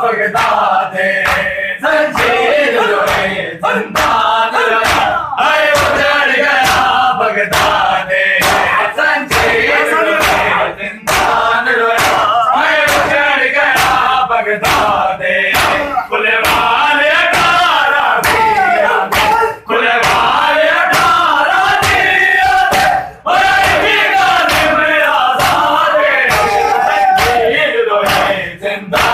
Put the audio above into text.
भगता दे संजीर रोए संतान रोया आए उजड़ गया भगता दे संजीर रोए संतान रोया आए उजड़ गया भगता दे कुलवाले अठारा दिया कुलवाले अठारा दिया और भी गाने में आजाद संजीर रोए जिंदा